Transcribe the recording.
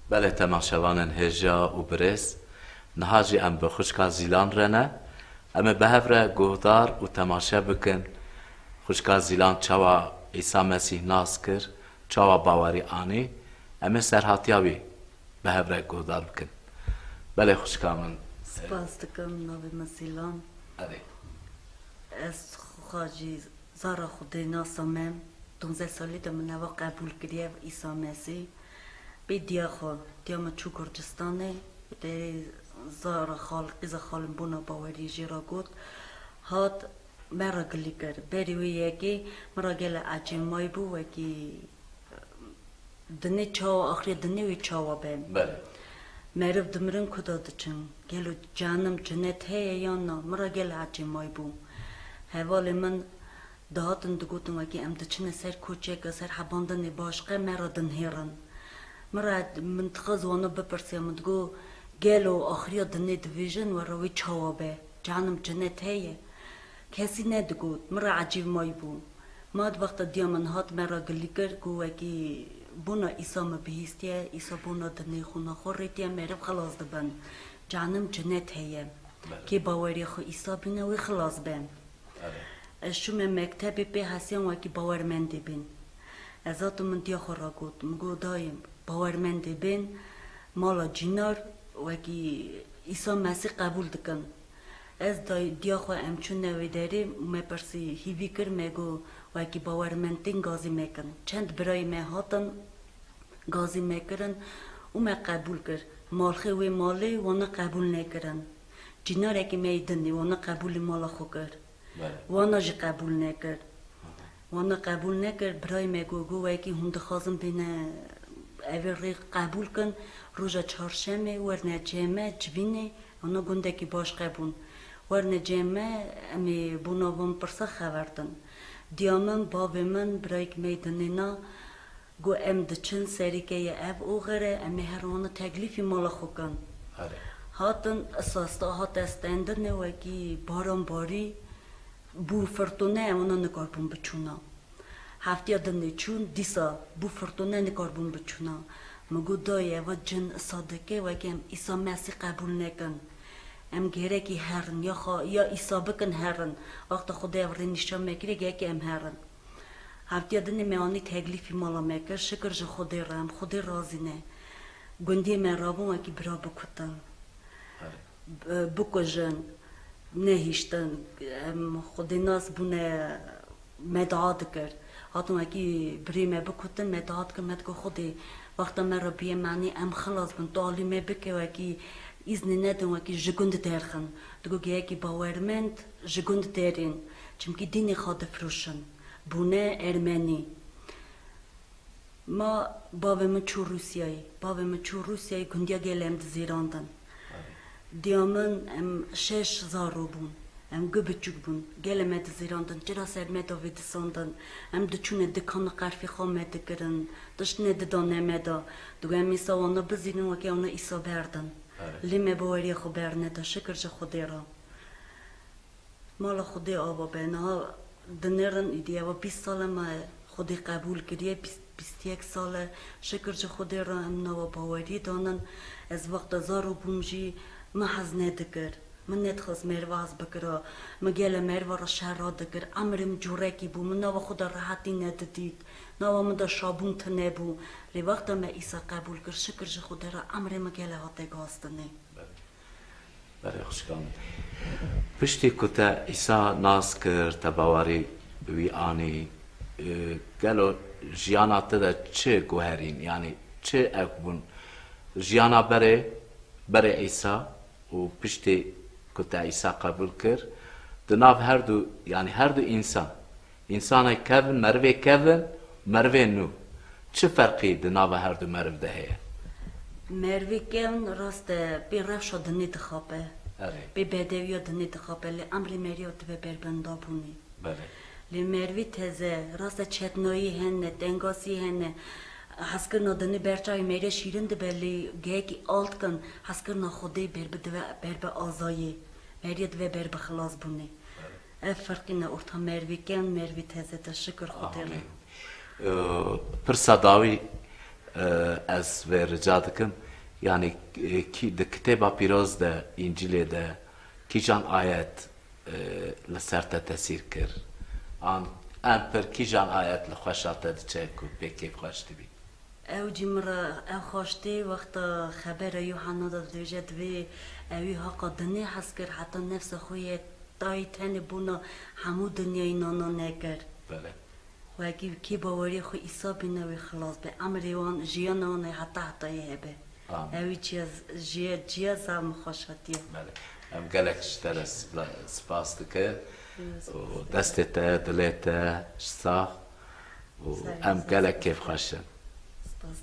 بله تماشاوان هجا و برس نهاجی ام به خوشکا زیلان رنه اما به هفره گهدار و تماشا بکن خوشکا زیلان چاوا عیسی مسیح ناس کر چاوا باوری آنی اما سرهاتیاوی به هفره گهدار بکن بله خوشکا من سپاس دکم ناوی مسیلان از خواجی زارا خودی ناسامم 12 سالی دم نوا قبول کریه عیسی مسیح به دیا خو دیام چو کردستانه به زار خال قیز خالم بونا باوری جیرا گود هات مرا گلی کرد بری وی یکی مرا گل عجیم مای بو وکی دنی چاوا آخری دنی وی چاوا بیم مرف دمرن کدا دچن گلو جانم جنت هی یا نه مرا گل عجیم مای بو حوالی من دهاتن دگوتن وکی ام دچنه سر کوچک سر حباندن باشقه مرا دن هیرن مرا منتخز وانا بپرسیم دگو گلو آخری دنی دویژن و روی چوابه جانم جنت هیه کسی ندگود مرا عجیب مای بو ماد وقت دیامن هات مرا گلی کرد گو وکی بونا ایسا مبهیستیه ایسا بونا دنی خونا خوریتیه مرب خلاص دبن جانم جنت هیه که باوری خو ایسا بینه وی خلاص بین شوم مکتبی به حسیم وکی باورمندی بین ازاتو من دیا خورا گود مگو دایم باورمندی بین مالا جینار وکی عیسی مسیح قبول دکن از دیا خو امچون نوی داری مپرسی هیوی کر مگو وکی باورمندین گازی میکن چند برای هاتن گازی میکرن و ما قبول کر مالخی وی مالی وانا قبول نکرن جینار اکی میدنی وانا قبول مالا خو کر وانا جی قبول نکرد وانا قبول نکرد برای مگو گو وکی هند خازم بینه اولی قبول کن روژا چهارشنبه ورنه جمعه جوینه اونا گنده کی باش قبول ورنه جمعه امی بونا وام پرسا خبردن دیامن باب من برای که میدنینا گو ام دچن سری که یه اب او غره امی هر وانا تکلیفی مالا خو کن هاتن اساستا هات استندر نه وکی باران باری بو فرتونه اونا نکاربون بچونا هفته دنی چون دیسا بو فرتونه نکاربون بچونا مگو دایه و جن صادقه و گم عیسی مسیح قبول نکن ام گره کی هرن یا عیسی بکن هرن وقت خدا ورن نشان میگیره که ام هرن هفته دنی میانی تکلیفی مالا میکر شکر ج خدا رام خدا راضی نه گندی من رابون و کی برا بکتن بکوجن نهیشتن خودی ناس بونه مدعات کرد هاتون اکی بریمه بکتن مدعات کرد مدگو خودی وقتا مرا بیه معنی ام خلاص بن تعلیمه بکه و اکی ایزنی ندن و اکی جگند درخن دگو گه اکی باورمند جگند درین چمکی دینی خواد فروشن بونه ارمنی ما باومه چو روسیایی گندیا گلم دزیراندن دیامن ام 6,000 رو بون ام گبچوک بون گلمه دزیراندن چرا سرمه داوید ساندن ام دچونه دکان قرفی خامه دکرن دشنه ددانه مدا دوگه ام ایسا وانا بزیرن وکی اونا ایسا بردن لیمه باوری خو برنه دا شکر جا خودی را مالا خودی آبا بینه ها دنرن ایدیه و 20 ساله ما خودی قبول کریه 21 ساله شکر جا خودی را ام نوا باوری دانن از وقت زارو بومجی ما حز ندکر من ندخز مرواز بکرا مگل مروا را شهر دکر امرم جوره کی بو من نوا خدا راحتی ندید نوا من دا شابون تنه بو لی وقت ما ایسا قبول کر شکر جا خدا را امر مگل هاته گاستنه بله خوشکام پشتی کتا ایسا ناس کر تباوری وی آنی گلو جیانا تدا چه گوهرین یعنی چه اکبون جیانا بره ایسا و پشتی کتا ایسا قبول کر دناف هر دو انسان کون مروه نو چه فرقی دناف هر دو مرو ده هیه؟ مروه کون راست بی رفش دنی دخوابه بی بدوی دنی دخوابه لی امری مریو دو بربندا بونی لی مروه تزه راست چتنایی هنه دنگاسی هنه حسکر دنی برچای میره شیرین دبلی گهی آلت کن حسکر خودی بربه آزایی میره دو بربه خلاص بونی فرقی نه ارتا مروی کن مروی تزه تا شکر خودی را پرسا داوی از و رجا دکم یعنی ده کتابا پیروز ده انجیل ده کی جان آیت لسرت تاثیر کر آن پر کی جان آیت لخوشات ده چه کو بکیف خوشتی بی او جمرة او خوشتي وقت خبر يوحنا دوجت في اوي هاقا دنيا حسكر حتى نفس خويا تاي تاني بونا همو دنيا ينانا نكر بله وكي كي باوري خو إيسا بناوي خلاص بأمري وان جيانا حتى يهبه اوي جياز هم خوشتي بله ام قالك اشترى سپاس دكه و دستته دلته شساخ و ام قالك كيف خوشن سپاس